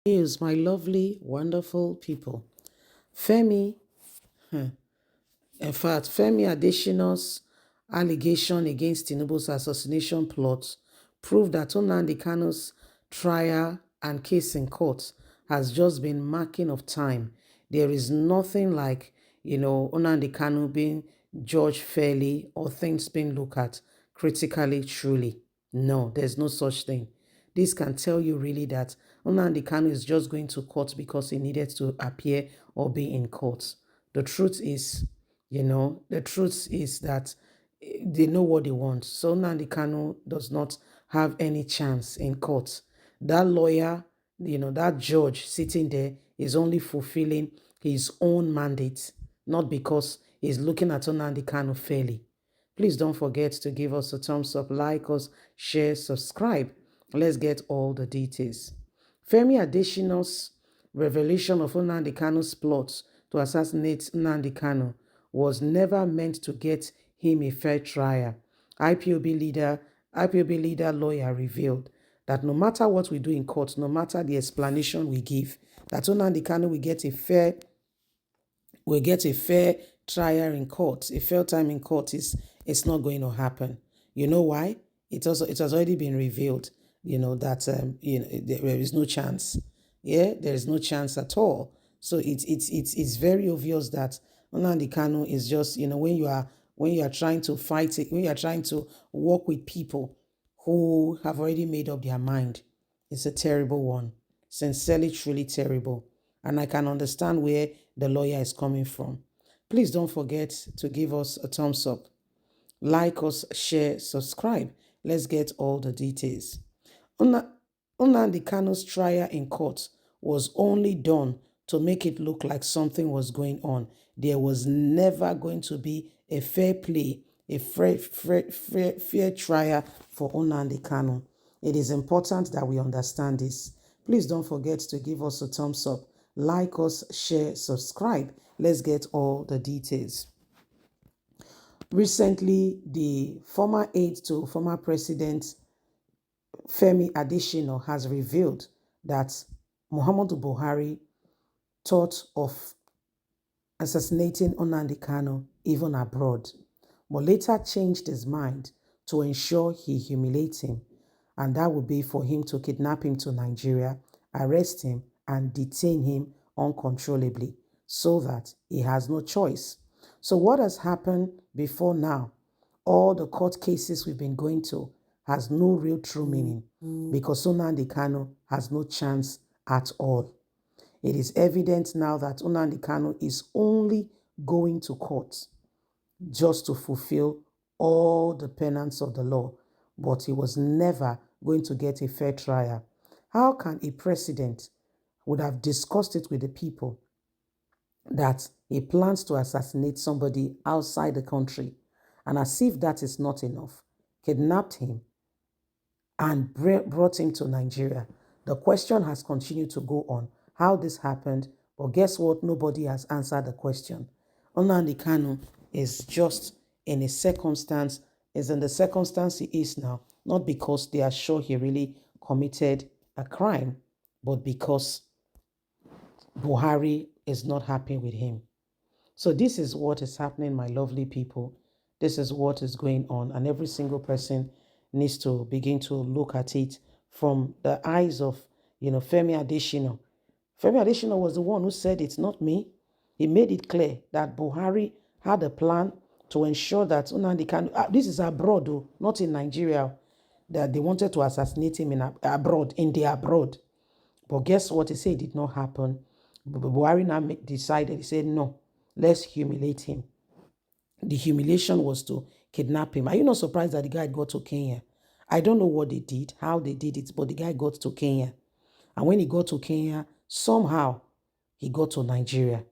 News, my lovely, wonderful people. Femi, in fact, Femi Adesina's allegation against Tinubu's assassination plot proved that Nnamdi Kanu's trial and case in court has just been marking of time. There is nothing like, Nnamdi Kanu being judged fairly or things being looked at critically, truly. No, there's no such thing. This can tell you really that Nnamdi Kanu is just going to court because he needed to appear or be in court. The truth is, the truth is that they know what they want. So Nnamdi Kanu does not have any chance in court. That lawyer, that judge sitting there is only fulfilling his own mandate, not because he's looking at Nnamdi Kanu fairly. Please don't forget to give us a thumbs up, like us, share, subscribe. Let's get all the details. Femi Adesina's revelation of Nnamdi Kanu's plot to assassinate Nnamdi Kanu was never meant to get him a fair trial. IPOB leader lawyer revealed that no matter what we do in court, no matter the explanation we give, that Nnamdi Kanu will get a fair trial in court, a fair time in court. It's not going to happen. You know why? It has already been revealed, that there is no chance. Yeah, there is no chance at all. So it's very obvious that Nnamdi Kanu is just, when you are trying to fight it, when you are trying to work with people who have already made up their mind, it's a terrible one. Sincerely, truly terrible. And I can understand where the lawyer is coming from. Please don't forget to give us a thumbs up. Like us, share, subscribe. Let's get all the details. Nnamdi Kanu's trial in court was only done to make it look like something was going on. There was never going to be a fair play, a fair trial for Nnamdi Kanu. It is important that we understand this. Please don't forget to give us a thumbs up, like us, share, subscribe. Let's get all the details. Recently, the former aide to former President Femi Adesina has revealed that Muhammadu Buhari thought of assassinating Nnamdi Kanu even abroad, but later changed his mind to ensure he humiliates him, and that would be for him to kidnap him to Nigeria, arrest him, and detain him uncontrollably so that he has no choice. So what has happened before now, all the court cases we've been going to, has no real true meaning because Nnamdi Kanu has no chance at all. It is evident now that Nnamdi Kanu is only going to court just to fulfill all the penance of the law, but he was never going to get a fair trial. How can a president would have discussed it with the people that he plans to assassinate somebody outside the country, and as if that is not enough, kidnapped him and brought him to Nigeria? The question has continued to go on, how this happened, but guess what? Nobody has answered the question. Nnamdi Kanu is just in the circumstance he is now, not because they are sure he really committed a crime, but because Buhari is not happy with him. So this is what is happening, my lovely people. This is what is going on, and every single person needs to begin to look at it from the eyes of, Femi Adesina. Femi Adesina was the one who said it's not me. He made it clear that Buhari had a plan to ensure that Nnamdi Kanu, this is abroad, though, not in Nigeria, that they wanted to assassinate him in abroad. But guess what? He said it did not happen. Buhari now decided, he said, no, let's humiliate him. The humiliation was to kidnap him. Are you not surprised that the guy got to Kenya? I don't know what they did, how they did it, but the guy got to Kenya. And when he got to Kenya, somehow he got to Nigeria.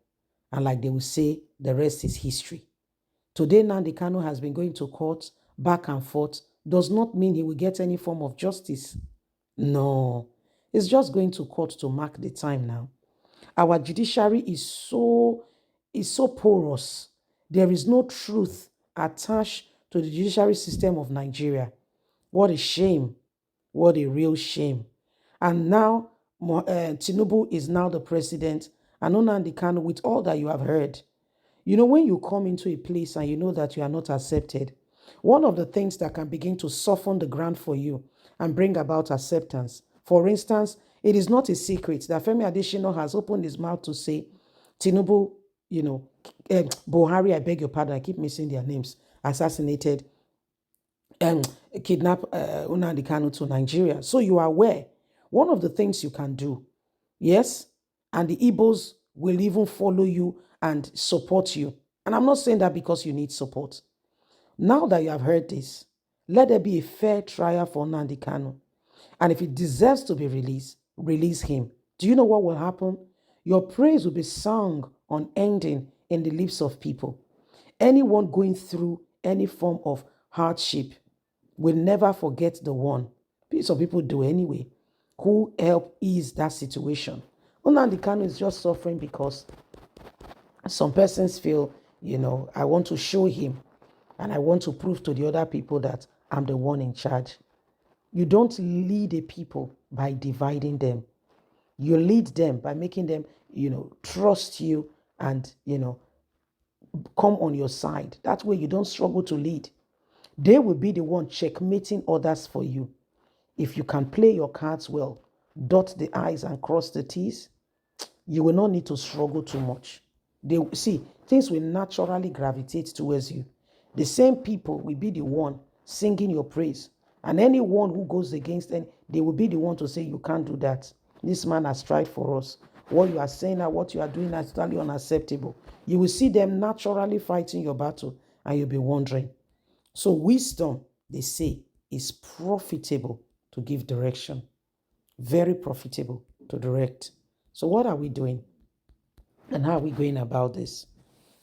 And like they will say, the rest is history. Today, Nnamdi Kanu has been going to court back and forth. Does not mean he will get any form of justice. No. It's just going to court to mark the time now. Our judiciary is so porous. There is no truth attached to the judiciary system of Nigeria. What a shame. What a real shame. And now Tinubu is now the president, and Nnamdi Kanu, with all that you have heard, when you come into a place and you know that you are not accepted, one of the things that can begin to soften the ground for you and bring about acceptance. For instance, it is not a secret that Femi Adesina has opened his mouth to say, Tinubu, Buhari, I beg your pardon, I keep missing their names, assassinated, um, kidnap Nnamdi Kanu to Nigeria. So you are aware. One of the things you can do, yes, and the Igbos will even follow you and support you. And I'm not saying that because you need support. Now that you have heard this, let there be a fair trial for Nnamdi Kanu. And if he deserves to be released, release him. Do you know what will happen? Your praise will be sung unending in the lips of people. Anyone going through any form of hardship will never forget the one. Some people do anyway, who help ease that situation. Nnamdi Kanu is just suffering because some persons feel, I want to show him and I want to prove to the other people that I'm the one in charge. You don't lead a people by dividing them. You lead them by making them, trust you and, come on your side. That way you don't struggle to lead. They will be the one checkmating others for you. If you can play your cards well, dot the I's and cross the T's, you will not need to struggle too much. Things will naturally gravitate towards you. The same people will be the one singing your praise. And anyone who goes against them, they will be the one to say, you can't do that. This man has tried for us. What you are saying and what you are doing is totally unacceptable. You will see them naturally fighting your battle and you'll be wondering. So wisdom, they say, is profitable to give direction. Very profitable to direct. So what are we doing? And how are we going about this?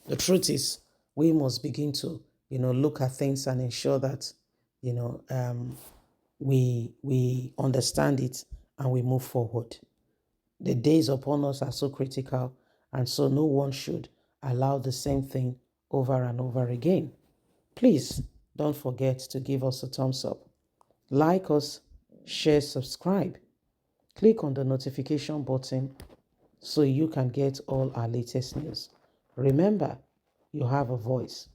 The truth is, we must begin to, look at things and ensure that, we understand it and we move forward. The days upon us are so critical, and so no one should allow the same thing over and over again. Please don't forget to give us a thumbs up. Like us, share, subscribe. Click on the notification button so you can get all our latest news. Remember, you have a voice.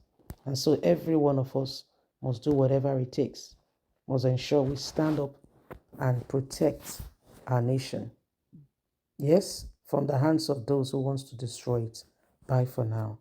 And so every one of us must do whatever it takes, must ensure we stand up and protect our nation. Yes, from the hands of those who wants to destroy it. Bye for now.